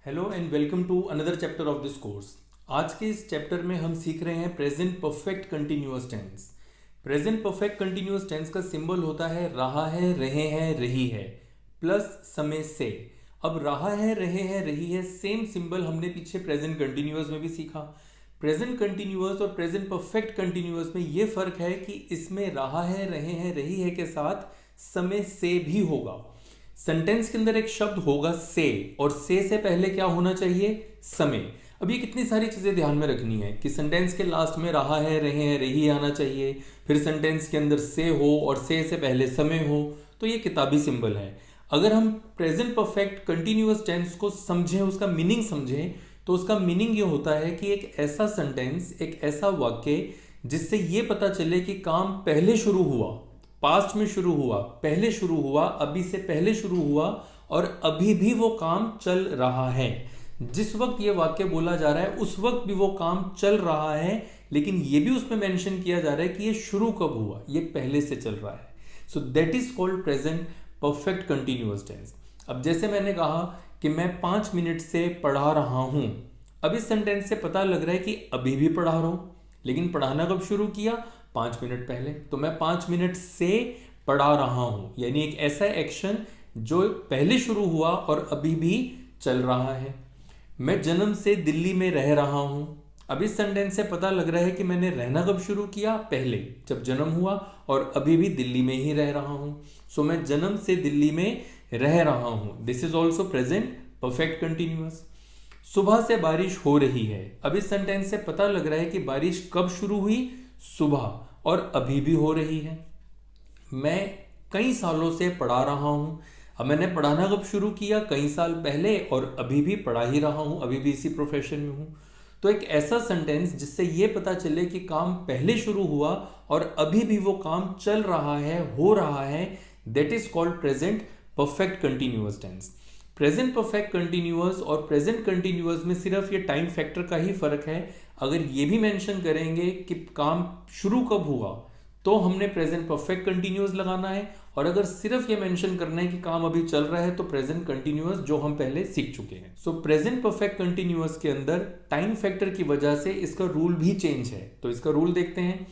Hello and welcome to another chapter of this course. आज के इस चैप्टर में हम सीख रहे हैं present perfect continuous tense. Present perfect continuous tense का सिंबल होता है रहा है, रहे हैं, रही है प्लस समय से। अब रहा है, रहे हैं, रही है सेम सिंबल हमने पीछे प्रेजेंट कंटिन्यूअस में भी सीखा। प्रेजेंट कंटिन्यूअस और प्रेजेंट परफेक्ट कंटिन्यूअस में ये फर्क है कि इसमें रहा है, रहे हैं, रही है के साथ समय से भी होगा। सेंटेंस के अंदर एक शब्द होगा से, और से पहले क्या होना चाहिए? समय। अब ये कितनी सारी चीजें ध्यान में रखनी है कि सेंटेंस के लास्ट में रहा है, रहे हैं, रही आना चाहिए, फिर सेंटेंस के अंदर से हो और से पहले समय हो। तो ये किताबी सिंबल है। अगर हम प्रेजेंट परफेक्ट कंटिन्यूअस टेंस को समझें, उसका मीनिंग समझें, तो उसका मीनिंग ये होता है कि एक ऐसा सेंटेंस, एक ऐसा वाक्य जिससे ये पता चले कि काम पहले शुरू हुआ, पास्ट में शुरू हुआ, पहले शुरू हुआ, अभी से पहले शुरू हुआ और अभी भी वो काम चल रहा है। जिस वक्त ये वाक्य बोला जा रहा है उस वक्त भी वो काम चल रहा है, लेकिन ये भी उसमें मेंशन किया जा रहा है कि ये शुरू कब हुआ, ये पहले से चल रहा है। So that is called present perfect continuous tense. अब जैसे मैंने कहा कि मैं 5 मिनट से पढ़ा रहा हूं, अब इस सेंटेंस से पता लग रहा है कि अभी भी पढ़ा रहा हूं, लेकिन पढ़ाना कब शुरू किया? 5 मिनट पहले। तो मैं 5 मिनट से पढ़ा रहा हूं, यानी एक ऐसा एक्शन जो पहले शुरू हुआ और अभी भी चल रहा है। मैं जन्म से दिल्ली में रह रहा हूं। अब इस सेंटेंस से पता लग रहा है कि मैंने रहना कब शुरू किया? पहले, जब जन्म हुआ, और अभी भी दिल्ली में ही रह रहा हूं। सो मैं जन्म से दिल्ली में रह रहा हूं। This is also present perfect continuous. सुबह से बारिश हो रही है। अब इस सेंटेंस से पता लग रहा है कि बारिश कब शुरू हुई? सुबह, और अभी भी हो रही है। मैं कई सालों से पढ़ा रहा हूं। अब मैंने पढ़ाना कब शुरू किया? कई साल पहले, और अभी भी पढ़ा ही रहा हूं, अभी भी इसी प्रोफेशन में हूं। तो एक ऐसा सेंटेंस जिससे यह पता चले कि काम पहले शुरू हुआ और अभी भी वो काम चल रहा है, हो रहा है, that is called present perfect continuous tense. Present perfect continuous और प्रेजेंट कंटिन्यूअस में सिर्फ ये टाइम फैक्टर का ही फर्क है। अगर ये भी मेंशन करेंगे कि काम शुरू कब हुआ, तो हमने प्रेजेंट परफेक्ट कंटिन्यूअस लगाना है, और अगर सिर्फ ये मेंशन करना है कि काम अभी चल रहा है, तो प्रेजेंट कंटिन्यूअस जो हम पहले सीख चुके हैं। सो प्रेजेंट परफेक्ट कंटिन्यूअस के अंदर टाइम फैक्टर की वजह से इसका रूल भी चेंज है। तो इसका रूल देखते हैं।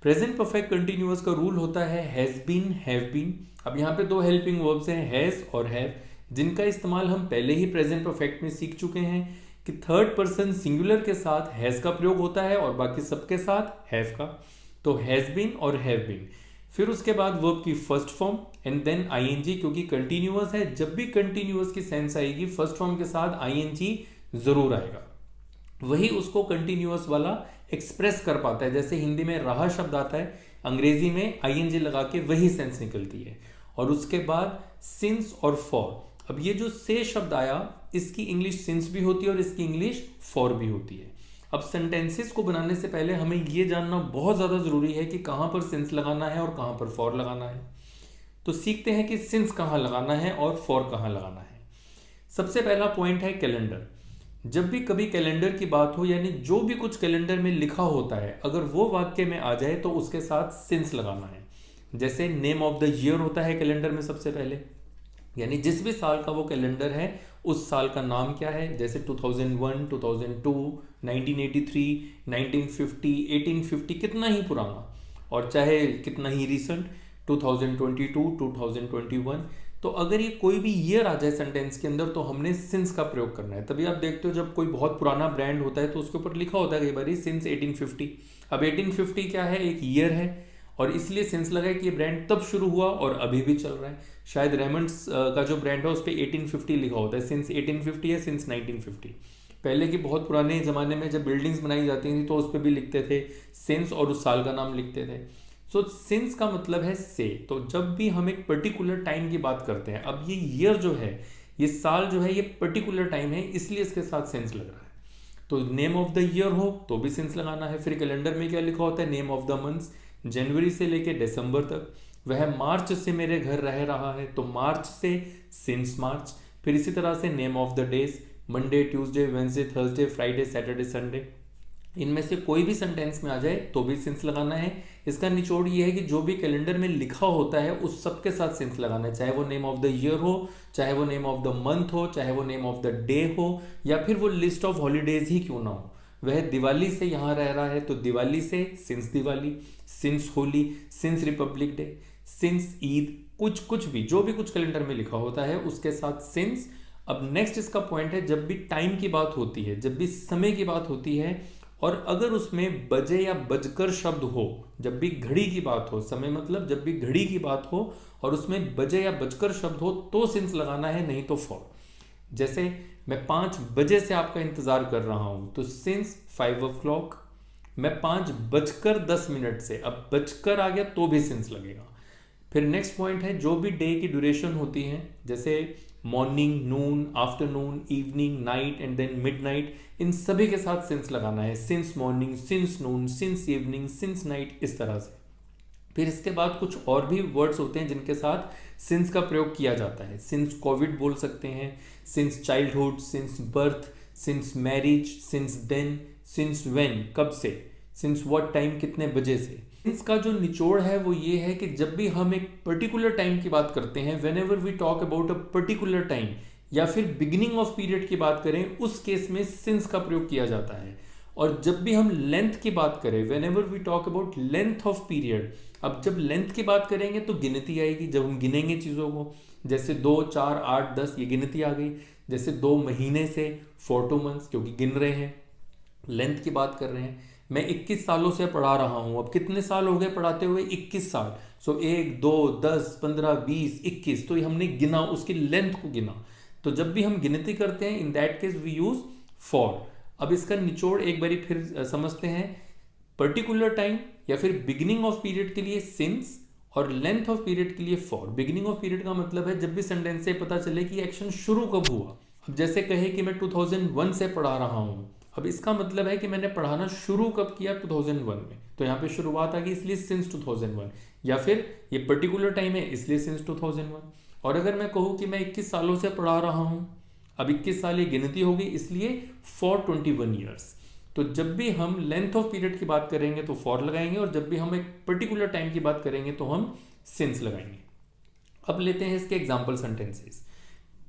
प्रेजेंट परफेक्ट कंटिन्यूअस का रूल होता है हैज बीन, हैव बीन। अब यहाँ पे दो हेल्पिंग वर्ब्स हैं, हैज और हैव, जिनका इस्तेमाल हम पहले ही प्रेजेंट परफेक्ट में सीख चुके हैं कि थर्ड पर्सन सिंगुलर के साथ हैज का प्रयोग होता है और बाकी सबके साथ हैव का। तो हैज बीन और हैव बीन, फिर उसके बाद वर्ब की first form and then ING, क्योंकि कंटिन्यूअस है। जब भी कंटिन्यूअस की सेंस आएगी फर्स्ट फॉर्म के साथ आईएनजी जरूर आएगा, वही उसको कंटिन्यूअस वाला एक्सप्रेस कर पाता है। जैसे हिंदी में रहा शब्द आता है, अंग्रेजी में आईएनजी लगा के वही सेंस निकलती है। और उसके बाद सिंस और फॉर। अब ये जो से शब्द आया, इसकी इंग्लिश सिंस भी होती है और इसकी इंग्लिश फॉर भी होती है। अब सेंटेंसेस को बनाने से पहले हमें ये जानना बहुत ज़्यादा ज़रूरी है कि कहाँ पर सिंस लगाना है और कहाँ पर फॉर लगाना है। तो सीखते हैं कि सिंस कहाँ लगाना है और फॉर कहाँ लगाना है। सबसे पहला पॉइंट है कैलेंडर। जब भी कभी कैलेंडर की बात हो, यानी जो भी कुछ कैलेंडर में लिखा होता है, अगर वो वाक्य में आ जाए तो उसके साथ सिंस लगाना है। जैसे नेम ऑफ द ईयर होता है कैलेंडर में सबसे पहले, यानी जिस भी साल का वो कैलेंडर है उस साल का नाम क्या है। जैसे 2001, 2002, 1983, 1950, 1850, कितना ही पुराना, और चाहे कितना ही रिसेंट, 2022, 2021। तो अगर ये कोई भी ईयर आ जाए सेंटेंस के अंदर तो हमने सिंस का प्रयोग करना है। तभी आप देखते हो जब कोई बहुत पुराना ब्रांड होता है तो उसके ऊपर लिखा होता है कई बार सिंस 1850। अब 1850 क्या है? एक ईयर है, और इसलिए सेंस लगा है कि ये ब्रांड तब शुरू हुआ और अभी भी चल रहा है। शायद रेमंड्स का जो ब्रांड है उस पर 1850 लिखा होता है, सिंस 1850 या सिंस 1950। पहले के बहुत पुराने ज़माने में जब बिल्डिंग्स बनाई जाती थी तो उस पर भी लिखते थे सिंस और उस साल का नाम लिखते थे। सो सिंस का मतलब है से। तो जब भी हम एक पर्टिकुलर टाइम की बात करते हैं, अब ये ईयर जो है, ये साल जो है, ये पर्टिकुलर टाइम है, इसलिए इसके साथ सेंस लग रहा है। तो नेम ऑफ द ईयर हो तो भी सेंस लगाना है। फिर कैलेंडर में क्या लिखा होता है? नेम ऑफ द मंथ्स, जनवरी से लेके दिसंबर तक। वह मार्च से मेरे घर रह रहा है, तो मार्च से सिंस मार्च। फिर इसी तरह से name of the days, Monday, Tuesday, Wednesday, Thursday, Friday, Saturday, Sunday. इनमें से कोई भी सेंटेंस में आ जाए तो भी सिंस लगाना है। इसका निचोड़ ये है कि जो भी कैलेंडर में लिखा होता है उस सब के साथ सिंस लगाना है, चाहे वो नेम ऑफ द ईयर हो, चाहे वो नेम ऑफ द मंथ हो, चाहे वो नेम ऑफ द डे हो, या फिर वो लिस्ट ऑफ हॉलीडेज ही क्यों ना हो। वह दिवाली से यहाँ रह रहा है तो दिवाली से since Diwali, since Holi, since Republic day, since Eid, कुछ भी जो भी कुछ कैलेंडर में लिखा होता है उसके साथ सिंस। अब नेक्स्ट इसका पॉइंट है, जब भी टाइम की बात होती है, जब भी समय की बात होती है और अगर उसमें बजे या बजकर शब्द हो, जब भी घड़ी की बात हो, समय मतलब जब भी घड़ी की बात हो और उसमें बजे या बजकर शब्द हो तो सिंस लगाना है, नहीं तो फॉर। जैसे मैं 5 बजे से आपका इंतजार कर रहा हूं तो सिंस 5 o'clock। मैं 5:10 से, अब बजकर आ गया तो भी सिंस लगेगा। फिर नेक्स्ट पॉइंट है, जो भी डे की ड्यूरेशन होती है, जैसे morning, noon, afternoon, evening, night and then midnight, इन सभी के साथ सिंस लगाना है, since morning, since noon, since evening, since night, इस तरह से। फिर इसके बाद कुछ और भी वर्ड्स होते हैं जिनके साथ सिंस का प्रयोग किया जाता है। सिंस कोविड बोल सकते हैं, since childhood, since birth, since marriage, since then, since when, कब से, सिंस व्हाट टाइम, कितने बजे से। सिंस का जो निचोड़ है वो ये है कि जब भी हम एक पर्टिकुलर टाइम की बात करते हैं, whenever we talk about a particular time, या फिर बिगिनिंग ऑफ पीरियड की बात करें, उस केस में सिंस का प्रयोग किया जाता है। और जब भी हम लेंथ की बात करें, whenever we talk about length of period, अब जब लेंथ की बात करेंगे तो गिनती आएगी, जब हम गिनेंगे चीज़ों को, जैसे 2, 4, 8, 10, ये गिनती आ गई। जैसे 2 महीने से 4 2 months, क्योंकि गिन रहे हैं, लेंथ की बात कर रहे हैं। मैं 21 सालों से पढ़ा रहा हूं, अब कितने साल हो गए पढ़ाते हुए? 21 साल। सो 1, 2, 10, 15, 20, 21, तो ये हमने गिना, उसकी लेंथ को गिना। तो जब भी हम गिनती करते हैं, in that case we use for. अब इसका निचोड़ एक बारी फिर समझते हैं। पर्टिकुलर टाइम या फिर बिगिनिंग ऑफ पीरियड के लिए सिंस और लेंथ ऑफ पीरियड के लिए फॉर। बिगिनिंग ऑफ पीरियड का मतलब है जब भी सेंटेंस से पता चले कि एक्शन शुरू कब हुआ। अब जैसे कहे कि मैं 2001 से पढ़ा रहा हूं, अब इसका मतलब है कि मैंने पढ़ाना शुरू कब किया? 2001 में, तो यहाँ पे शुरुआत आ गई, इसलिए सिंस 2001। या फिर ये पर्टिकुलर टाइम है इसलिए सिंस 2001। और अगर मैं कहूँ कि मैं 21 सालों से पढ़ा रहा हूँ, अब 21 साल ये गिनती होगी, इसलिए फॉर 21 ईयर्स। तो जब भी हम लेंथ ऑफ पीरियड की बात करेंगे तो फॉर लगाएंगे, और जब भी हम एक पर्टिकुलर टाइम की बात करेंगे तो हम सिंस लगाएंगे। अब लेते हैं इसके एग्जाम्पल सेंटेंसेस।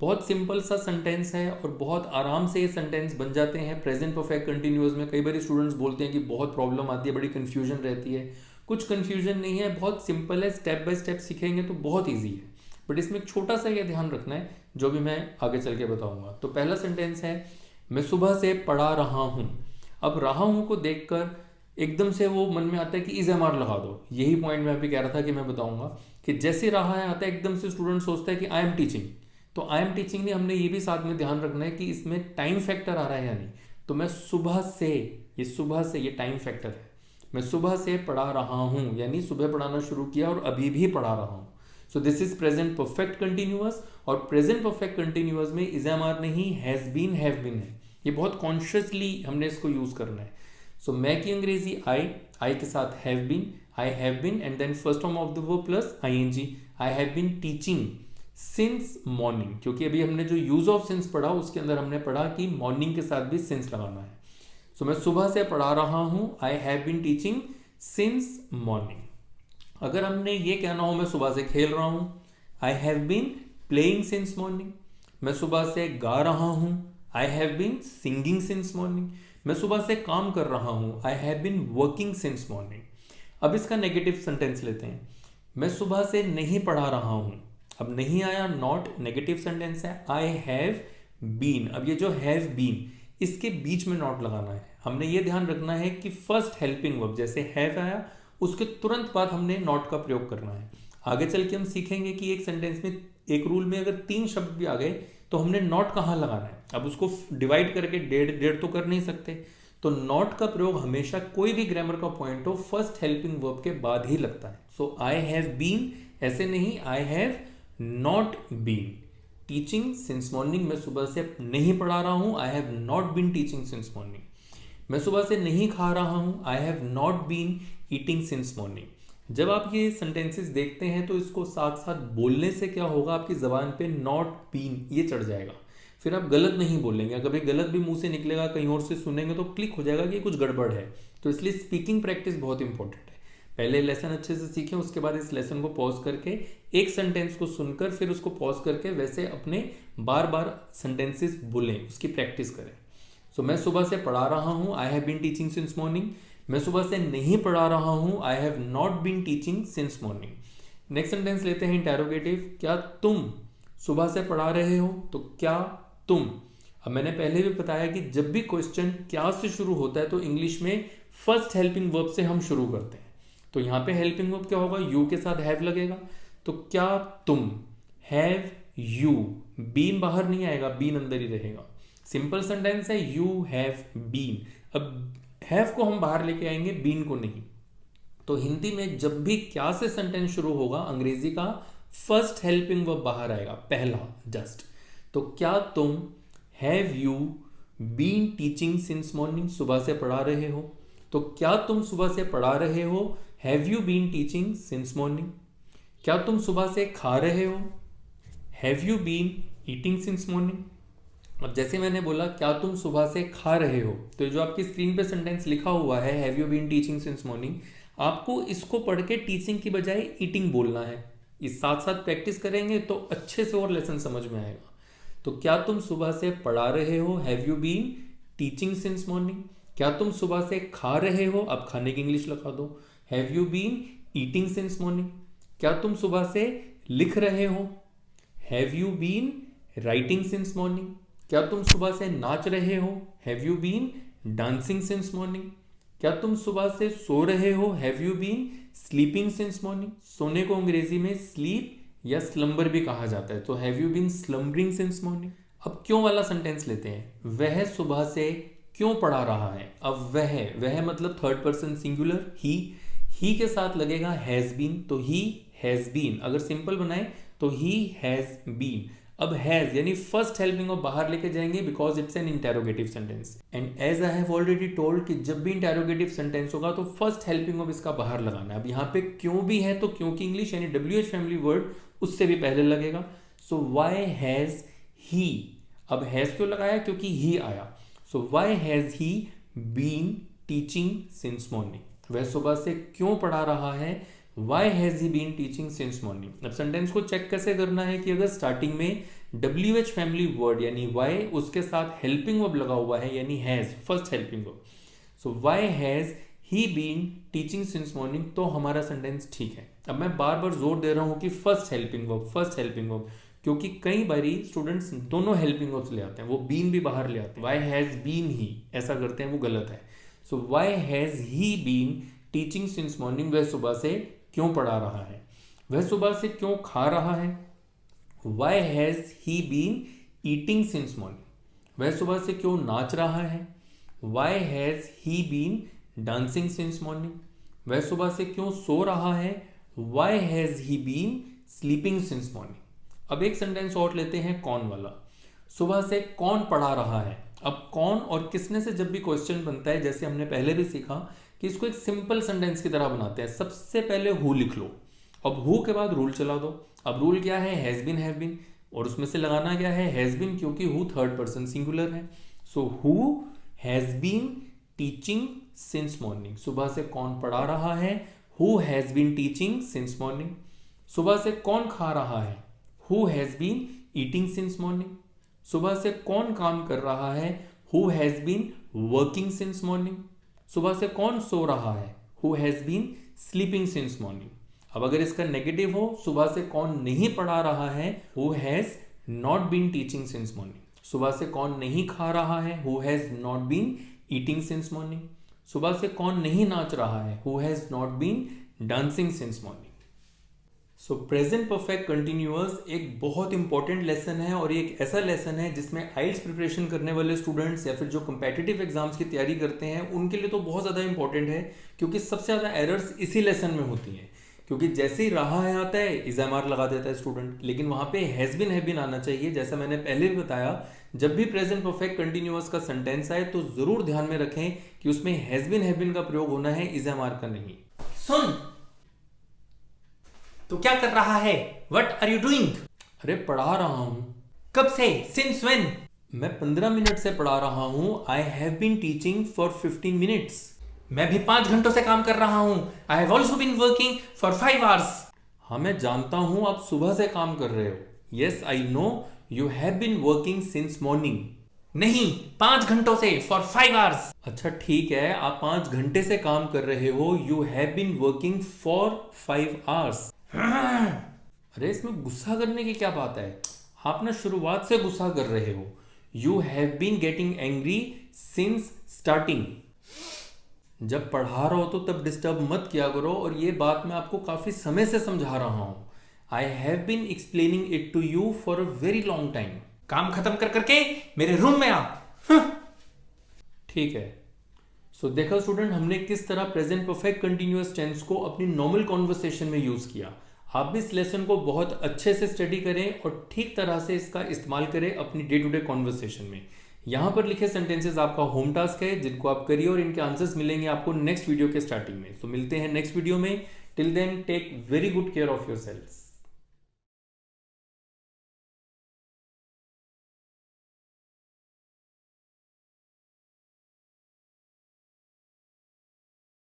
बहुत सिंपल सा सेंटेंस है और बहुत आराम से ये सेंटेंस बन जाते हैं प्रेजेंट परफेक्ट कंटिन्यूअस में। कई बार स्टूडेंट्स बोलते हैं कि बहुत प्रॉब्लम आती है, बड़ी कन्फ्यूजन रहती है। कुछ कन्फ्यूजन नहीं है, बहुत सिंपल है, स्टेप बाय स्टेप सीखेंगे तो बहुत ईजी है। बट इसमें एक छोटा सा ये ध्यान रखना है जो भी मैं आगे चल के बताऊंगा। तो पहला सेंटेंस है, मैं सुबह से पढ़ा रहा हूँ। अब रहा हूँ को देखकर एकदम से वो मन में आता है कि इज एम आर लगा दो। यही पॉइंट मैं अभी कह रहा था कि मैं बताऊंगा कि जैसे रहा है आता है, एकदम से स्टूडेंट सोचता है कि आई एम टीचिंग। तो आई एम टीचिंग नहीं, हमने ये भी साथ में ध्यान रखना है कि इसमें टाइम फैक्टर आ रहा है या नहीं। तो मैं सुबह से, ये सुबह से ये टाइम फैक्टर है। मैं सुबह से पढ़ा रहा हूँ, यानी सुबह पढ़ाना शुरू किया और अभी भी पढ़ा रहा हूँ। So this is present perfect continuous. और प्रेजेंट परफेक्ट कंटिन्यूअस में इज एम आर नहीं, हैज बीन, हैव बीन है। ये बहुत कॉन्शियसली हमने इसको यूज करना है। सो मैं की अंग्रेजी आई के साथ have been, I have been, and then first form of the verb plus ING, I have been teaching since morning. क्योंकि अभी हमने जो यूज ऑफ सिंस पढ़ा उसके अंदर हमने पढ़ा कि मॉर्निंग के साथ भी सिंस लगाना है। सो मैं सुबह से पढ़ा रहा हूं, I have been teaching since morning. अगर हमने ये कहना हो मैं सुबह से खेल रहा हूं, I have been playing since morning. मैं सुबह से गा रहा हूं, I have been singing since morning. मैं सुबह से काम कर रहा हूं, I have been working since morning. अब इसका नेगेटिव सेंटेंस लेते हैं, मैं सुबह से नहीं पढ़ा रहा हूं। अब नहीं आया, नॉट, नेगेटिव सेंटेंस है। आई हैव बीन, अब ये जो हैव बीन इसके बीच में नॉट लगाना है। हमने ये ध्यान रखना है कि फर्स्ट हेल्पिंग वर्ब जैसे हैव आया उसके तुरंत बाद हमने नॉट का प्रयोग करना है। आगे चल के हम सीखेंगे कि एक सेंटेंस में, एक रूल में अगर 3 शब्द भी आ गए तो हमने नॉट कहाँ लगाना है। अब उसको डिवाइड करके डेढ़ तो कर नहीं सकते, तो नॉट का प्रयोग हमेशा कोई भी ग्रामर का पॉइंट हो फर्स्ट हेल्पिंग वर्ब के बाद ही लगता है। सो आई हैव बीन ऐसे नहीं, I have not been teaching since morning. मैं सुबह से नहीं पढ़ा रहा हूं, I have not been teaching since morning. मैं सुबह से नहीं खा रहा हूं, I have not been eating since morning. जब आप ये सेंटेंसेस देखते हैं तो इसको साथ साथ बोलने से क्या होगा, आपकी जबान पे नॉट बीन ये चढ़ जाएगा। फिर आप गलत नहीं बोलेंगे। कभी गलत भी मुंह से निकलेगा, कहीं और से सुनेंगे तो क्लिक हो जाएगा कि कुछ गड़बड़ है। तो इसलिए स्पीकिंग प्रैक्टिस बहुत इंपॉर्टेंट है। पहले लेसन अच्छे से सीखें, उसके बाद इस लेसन को पॉज करके एक सेंटेंस को सुनकर फिर उसको पॉज करके वैसे अपने बार बार सेंटेंसेस बोलें, उसकी प्रैक्टिस करें। सो मैं सुबह से पढ़ा रहा हूँ, I have been teaching since morning. मैं सुबह से नहीं पढ़ा रहा हूँ, I have not been teaching since morning. Next sentence लेते हैं इंटेरोगेटिव, क्या तुम सुबह से पढ़ा रहे हो? तो क्या तुम। अब मैंने पहले भी बताया कि जब भी क्वेश्चन क्या से शुरू होता है तो इंग्लिश में फर्स्ट हेल्पिंग वर्ब से हम शुरू करते हैं। तो यहां पे हेल्पिंग वर्ब क्या होगा? यू के साथ हैव लगेगा। तो क्या तुम, हैव यू, बीन बाहर नहीं आएगा, बीन अंदर ही रहेगा। सिंपल सेंटेंस है, यू हैव बीन। अब हैव को हम बाहर लेके आएंगे, बीन को नहीं। तो हिंदी में जब भी क्या से सेंटेंस शुरू होगा, अंग्रेजी का फर्स्ट हेल्पिंग वर्ब बाहर आएगा, पहला, जस्ट। तो क्या तुम, have you been teaching since morning, सुबह से पढ़ा रहे हो? तो क्या तुम सुबह से पढ़ा रहे हो? Have you been teaching since morning. क्या तुम सुबह से खा रहे हो? Have you been eating since morning. अब जैसे मैंने बोला क्या तुम सुबह से खा रहे हो, तो जो आपकी स्क्रीन पे सेंटेंस लिखा हुआ है have you been teaching since morning, आपको इसको पढ़ के टीचिंग की बजाय ईटिंग बोलना है। इस साथ साथ प्रैक्टिस करेंगे तो अच्छे से और लेसन समझ में आएगा। तो क्या तुम सुबह से पढ़ा रहे हो? Have you been teaching since morning. क्या तुम सुबह से खा रहे हो? अब खाने की इंग्लिश लगा दो, have you been eating since morning. क्या तुम सुबह से लिख रहे हो? Have you been writing since morning. क्या तुम सुबह से नाच रहे हो? Have you been dancing since morning. क्या तुम सुबह से सो रहे हो? Have you been sleeping since morning. सोने को अंग्रेजी में स्लीप या स्लम्बर भी कहा जाता है, तो have you been slumbering since morning. अब क्यों वाला सेंटेंस लेते हैं, वह सुबह से क्यों पढ़ा रहा है। अब वह मतलब थर्ड पर्सन सिंगुलर, ही के साथ लगेगा हैज बीन, तो ही हैज बीन। अगर सिंपल बनाए तो ही हैज बीन। अब हैज यानी फर्स्ट हेल्पिंग ऑफ बाहर लेके जाएंगे because it's an interrogative sentence, and as I have already told कि जब भी इंटेरोगेटिव सेंटेंस होगा तो फर्स्ट हेल्पिंग ऑफ इसका बाहर लगाना है। अब यहाँ पे क्यों भी है तो क्यों की इंग्लिश यानी WH फैमिली वर्ड उससे भी पहले लगेगा। सो वाई हैज ही, अब हैज क्यों लगाया? क्योंकि ही आया। So why has he been teaching since morning. वह सुबह से क्यों पढ़ा रहा है? Why has he been teaching since morning. अब सेंटेंस को चेक कैसे करना है कि अगर स्टार्टिंग में WH फैमिली वर्ड यानी वाई उसके साथ हेल्पिंग वर्ब लगा हुआ है यानी has, first helping verb. So why has he been teaching since morning, तो हमारा सेंटेंस ठीक है। अब मैं बार बार जोर दे रहा हूं कि फर्स्ट हेल्पिंग वर्ब, क्योंकि कई बारी स्टूडेंट्स दोनों हेल्पिंग वर्ब्स ले आते हैं, वो बीन भी बाहर ले आते हैं। वाई हैज बीन ही ऐसा करते हैं, वो गलत है। So why has he been teaching since morning, वह सुबह से क्यों पढ़ा रहा है। वह सुबह से क्यों खा रहा है? Why has he been eating since morning. वह सुबह से क्यों नाच रहा है? Why has he been dancing since morning. वह सुबह से क्यों सो रहा है? Why has he been sleeping since morning. अब एक सेंटेंस और लेते हैं कौन वाला। सुबह से कौन पढ़ा रहा है। अब कौन और किसने से जब भी क्वेश्चन बनता है, जैसे हमने पहले भी सीखा कि इसको एक सिंपल सेंटेंस की तरह बनाते हैं। सबसे पहले हु लिख लो, अब हु के बाद रूल चला दो। अब रूल क्या है? हैज बीन, हैव बीन, और उसमें से लगाना क्या है? हैज बीन, क्योंकि हु थर्ड पर्सन सिंगुलर है। So who has been teaching since morning. सुबह से कौन पढ़ा रहा है? Who has been teaching since morning. सुबह से कौन खा रहा है? Who has been eating since morning. सुबह से कौन काम कर रहा है? Who has been working since morning. सुबह से कौन सो रहा है? Who has been sleeping since morning. अब अगर इसका नेगेटिव हो, सुबह से कौन नहीं पढ़ा रहा है? Who has not been teaching since morning. सुबह से कौन नहीं खा रहा है? Who has not been eating since morning. सुबह से कौन नहीं नाच रहा है? Who has not been dancing since morning. So present perfect continuous एक बहुत इंपॉर्टेंट लेसन है, और ये एक ऐसा लेसन है जिसमें आइल्स प्रिपरेशन करने वाले स्टूडेंट्स या फिर जो कम्पिटिटिव एग्जाम्स की तैयारी करते हैं उनके लिए तो बहुत ज़्यादा इंपॉर्टेंट है, क्योंकि सबसे ज़्यादा एरर्स इसी लेसन में होती हैं। क्योंकि जैसे ही रहा है आता है इज़ामार लगा देता है स्टूडेंट, लेकिन वहाँ पे हैज़ बीन आना चाहिए। जैसा मैंने पहले भी बताया, जब भी प्रेजेंट परफेक्ट कंटिन्यूअस का सेंटेंस आए तो ज़रूर ध्यान में रखें कि उसमें हैज़ बीन का प्रयोग होना है, इज़ामार का नहीं। सुन, तो क्या कर रहा है? What are you doing? अरे पढ़ा रहा हूं। कब से? Since when? मैं 15 मिनट से पढ़ा रहा हूं। I have been teaching for 15 minutes. मैं भी 5 घंटों से काम कर रहा हूं। I have also been working for 5 hours. हाँ, मैं जानता हूं आप सुबह से काम कर रहे हो। Yes I know you have been working since morning. नहीं, 5 घंटों से फॉर 5 आवर्स। अच्छा ठीक है, आप 5 घंटे से काम कर रहे हो। You have been working for 5 hours. अरे इसमें गुस्सा करने की क्या बात है? आप ना शुरुआत से गुस्सा कर रहे हो। You have been getting angry since starting. जब पढ़ा रहा हो तो तब डिस्टर्ब मत किया करो, और ये बात मैं आपको काफी समय से समझा रहा हूं। I have been explaining it to you for a very long time. काम खत्म कर करके मेरे रूम में आ। ठीक है। सो देखा स्टूडेंट, हमने किस तरह प्रेजेंट परफेक्ट कंटिन्यूअस टेंस को अपनी नॉर्मल कॉन्वर्सेशन में यूज किया। आप भी इस लेसन को बहुत अच्छे से स्टडी करें और ठीक तरह से इसका इस्तेमाल करें अपनी डे टू डे कॉन्वर्सेशन में। यहाँ पर लिखे सेंटेंसेस आपका होम टास्क है, जिनको आप करिए और इनके आंसर्स मिलेंगे आपको नेक्स्ट वीडियो के स्टार्टिंग में। तो मिलते हैं नेक्स्ट वीडियो में। Till then take very good care of your self.